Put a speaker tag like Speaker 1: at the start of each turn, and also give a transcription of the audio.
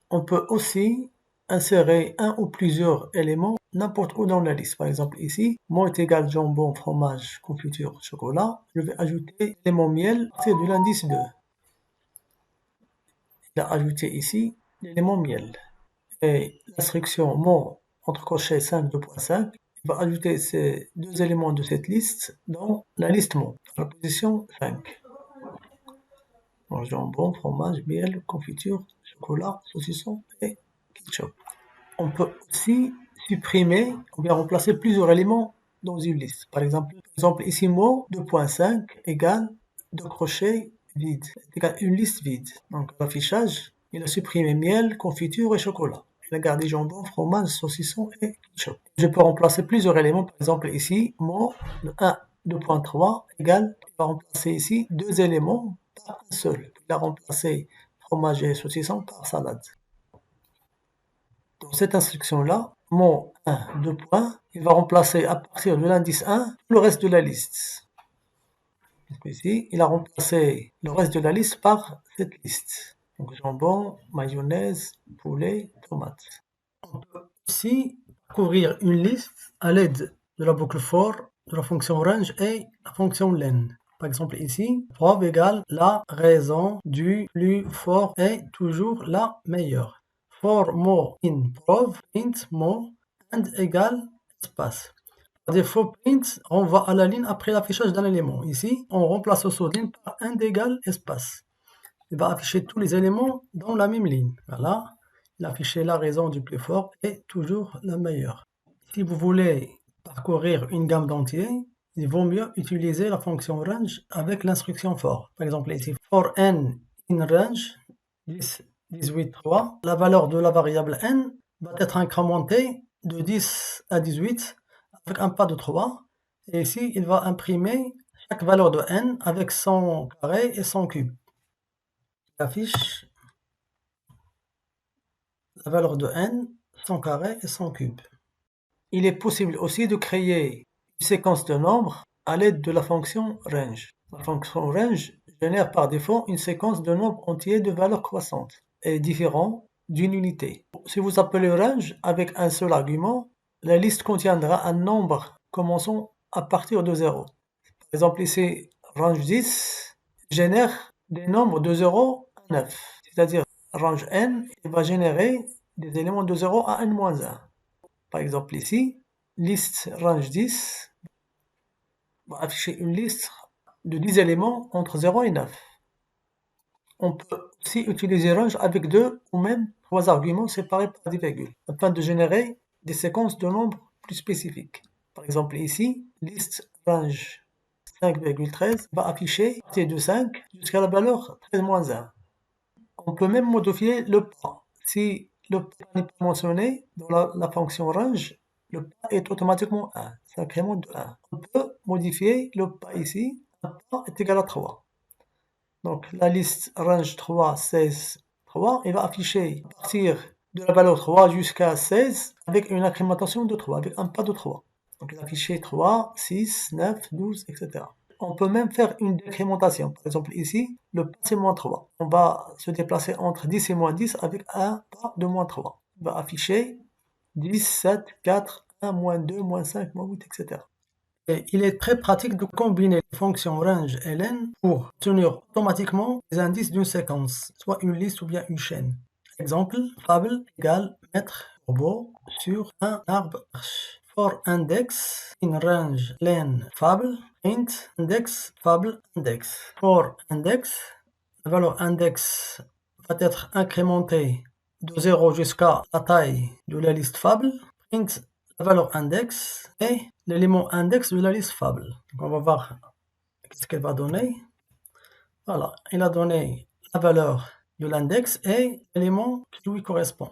Speaker 1: On peut aussi insérer un ou plusieurs éléments n'importe où dans la liste. Par exemple ici, mot est égal jambon, fromage, confiture, chocolat. Je vais ajouter l'élément miel à partir de l'indice 2. Il a ajouté ici l'élément miel. Et l'instruction mot entre crochets 5.2.5 va ajouter ces deux éléments de cette liste dans la liste mot, à la position 5. Donc, jambon, fromage, miel, confiture, chocolat, saucisson et ketchup. On peut aussi supprimer ou bien remplacer plusieurs éléments dans une liste. Par exemple ici mot 2.5 égale deux crochets vides, égale une liste vide. Donc l'affichage, il a supprimé miel, confiture et chocolat. Il a gardé jambon, fromage, saucisson et ketchup. Je peux remplacer plusieurs éléments. Par exemple ici mot 1 2.3 égale, il va remplacer ici deux éléments par un seul. Il a remplacé fromage et saucisson par salade. Dans cette instruction-là, mot 1, 2 points, il va remplacer à partir de l'indice 1 le reste de la liste. Donc ici, il a remplacé le reste de la liste par cette liste. Donc jambon, mayonnaise, poulet, tomate. On peut aussi courir une liste à l'aide de la boucle for, de la fonction range et la fonction len. Par exemple ici, preuve égale la raison du plus fort est toujours la meilleure. For mot in preuve, print mot and égale espace. Par défaut, print renvoie à la ligne après l'affichage d'un élément. Ici, on remplace le sous-ligne par and égale espace. Il va afficher tous les éléments dans la même ligne. Voilà, il a affiché la raison du plus fort est toujours la meilleure. Si vous voulez parcourir une gamme d'entiers, il vaut mieux utiliser la fonction range avec l'instruction for. Par exemple ici, for n in range 10, 18, 3, la valeur de la variable n va être incrémentée de 10 à 18 avec un pas de 3. Et ici, il va imprimer chaque valeur de n avec son carré et son cube. Il affiche la valeur de n, son carré et son cube. Il est possible aussi de créer une séquence de nombres à l'aide de la fonction range. La fonction range génère par défaut une séquence de nombres entiers de valeurs croissantes et différents d'une unité. Si vous appelez range avec un seul argument, la liste contiendra un nombre commençant à partir de 0. Par exemple ici, range 10 génère des nombres de 0 à 9, c'est-à-dire range n va générer des éléments de 0 à n-1. Par exemple ici, liste range 10 va afficher une liste de 10 éléments entre 0 et 9. On peut aussi utiliser range avec 2 ou même 3 arguments séparés par des virgules, afin de générer des séquences de nombres plus spécifiques. Par exemple ici, liste range 5,13 va afficher à partir de 5 jusqu'à la valeur 13-1. On peut même modifier le pas. Si le pas n'est pas mentionné dans la fonction range, le pas est automatiquement 1, c'est incrément de 1. On peut modifier le pas ici, un pas est égal à 3. Donc la liste range 3, 16, 3, il va afficher à partir de la valeur 3 jusqu'à 16 avec une incrémentation de 3, avec un pas de 3. Donc il va afficher 3, 6, 9, 12, etc. On peut même faire une décrémentation. Par exemple ici, le pas c'est moins 3. On va se déplacer entre 10 et moins 10 avec un pas de moins 3. On va afficher 10, 7, 4, 1, moins 2, moins 5, moins 8, etc. Et il est très pratique de combiner les fonctions range et len pour obtenir automatiquement les indices d'une séquence, soit une liste ou bien une chaîne. Exemple, fable égale mettre robot sur un arbre arche. For index in range len fable, int index fable index. For index, la valeur index va être incrémentée de 0 jusqu'à la taille de la liste fable. Print la valeur index et l'élément index de la liste fable. Donc on va voir ce qu'elle va donner. Voilà, il a donné la valeur de l'index et l'élément qui lui correspond.